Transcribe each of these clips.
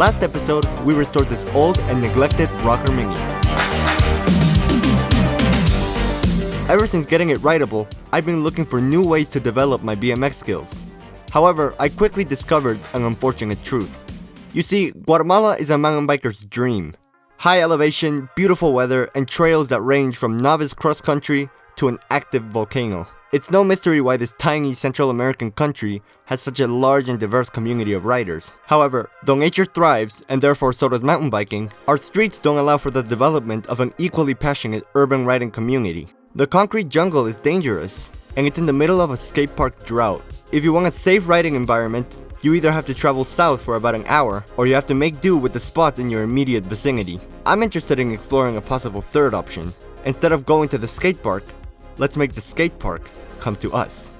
Last episode, we restored this old and neglected rocker Mini. Ever since getting it rideable, I've been looking for new ways to develop my BMX skills. However, I quickly discovered an unfortunate truth. You see, Guatemala is a mountain biker's dream. High elevation, beautiful weather, and trails that range from novice cross-country to an active volcano. It's no mystery why this tiny Central American country has such a large and diverse community of riders. However, though nature thrives, and therefore so does mountain biking, our streets don't allow for the development of an equally passionate urban riding community. The concrete jungle is dangerous, and it's in the middle of a skate park drought. If you want a safe riding environment, you either have to travel south for about an hour, or you have to make do with the spots in your immediate vicinity. I'm interested in exploring a possible third option. Instead of going to the skate park, let's make the skate park come to us.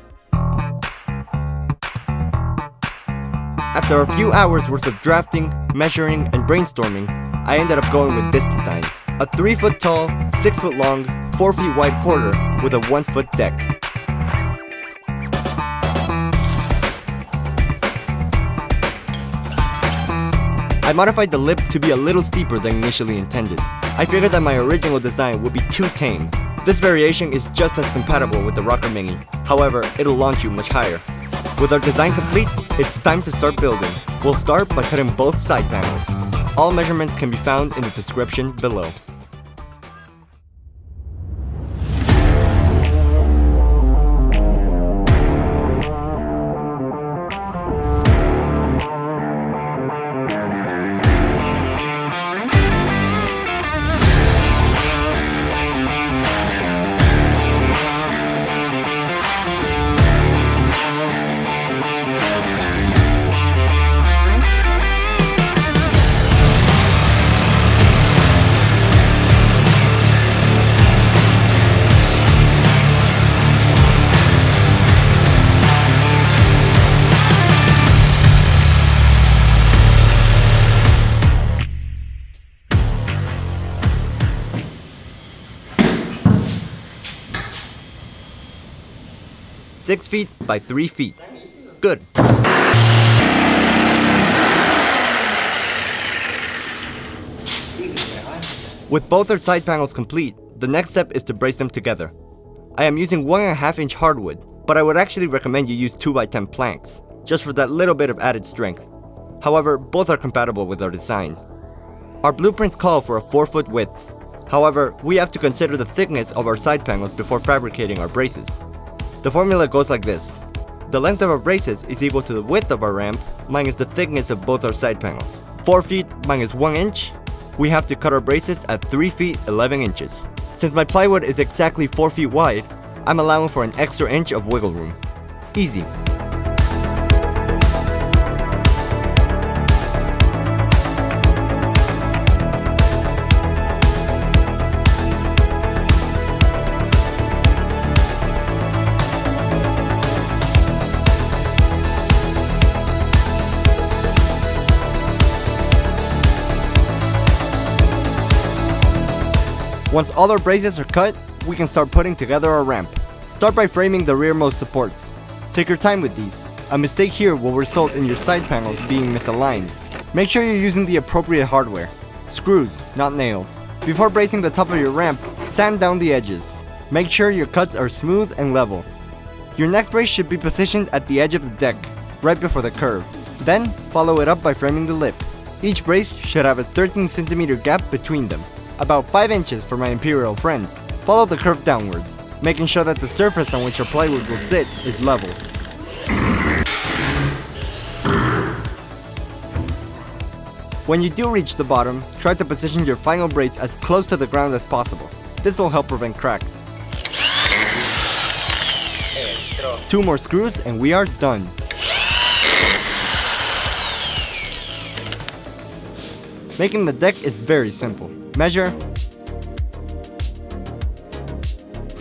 After a few hours worth of drafting, measuring, and brainstorming, I ended up going with this design. A 3 foot tall, 6 foot long, 4 feet wide quarter with a 1 foot deck. I modified the lip to be a little steeper than initially intended. I figured that my original design would be too tame. This variation is just as compatible with the rocker Mini, however, it'll launch you much higher. With our design complete, it's time to start building. We'll start by cutting both side panels. All measurements can be found in the description below. Six feet by 3 feet. Good. With both our side panels complete, the next step is to brace them together. I am using 1.5 inch hardwood, but I would actually recommend you use 2x10 planks, just for that little bit of added strength. However, both are compatible with our design. Our blueprints call for a 4 foot width. However, we have to consider the thickness of our side panels before fabricating our braces. The formula goes like this. The length of our braces is equal to the width of our ramp minus the thickness of both our side panels. 4 feet minus 1 inch, we have to cut our braces at 3 feet 11 inches. Since my plywood is exactly 4 feet wide, I'm allowing for an extra inch of wiggle room. Easy. Once all our braces are cut, we can start putting together our ramp. Start by framing the rearmost supports. Take your time with these. A mistake here will result in your side panels being misaligned. Make sure you're using the appropriate hardware. Screws, not nails. Before bracing the top of your ramp, sand down the edges. Make sure your cuts are smooth and level. Your next brace should be positioned at the edge of the deck, right before the curve. Then, follow it up by framing the lip. Each brace should have a 13 centimeter gap between them. About 5 inches for my imperial friends. Follow the curve downwards, making sure that the surface on which your plywood will sit is level. When you do reach the bottom, try to position your final brace as close to the ground as possible. This will help prevent cracks. 2 more screws and we are done. Making the deck is very simple. Measure,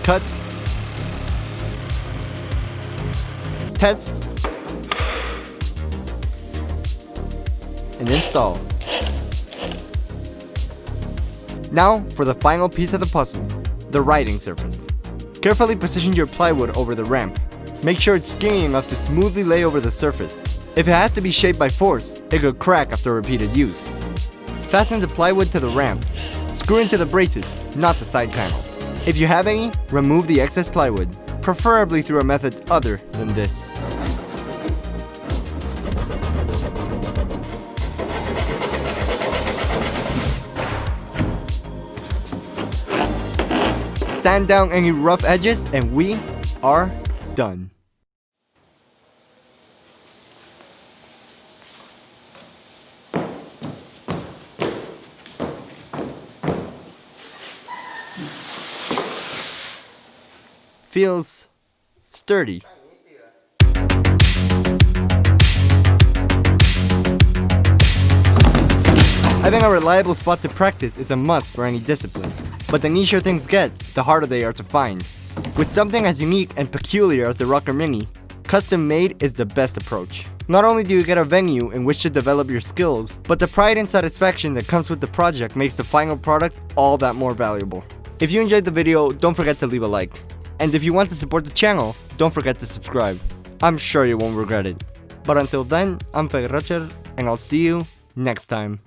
cut, test, and install. Now for the final piece of the puzzle, the riding surface. Carefully position your plywood over the ramp. Make sure it's skinny enough to smoothly lay over the surface. If it has to be shaped by force, it could crack after repeated use. Fasten the plywood to the ramp. Screw into the braces, not the side panels. If you have any, remove the excess plywood, preferably through a method other than this. Sand down any rough edges and we are done. Feels sturdy. Having a reliable spot to practice is a must for any discipline, but the nicher things get, the harder they are to find. With something as unique and peculiar as the ROCKER Mini, custom made is the best approach. Not only do you get a venue in which to develop your skills, but the pride and satisfaction that comes with the project makes the final product all that more valuable. If you enjoyed the video, don't forget to leave a like. And if you want to support the channel, don't forget to subscribe. I'm sure you won't regret it. But until then, I'm ROCKER, and I'll see you next time.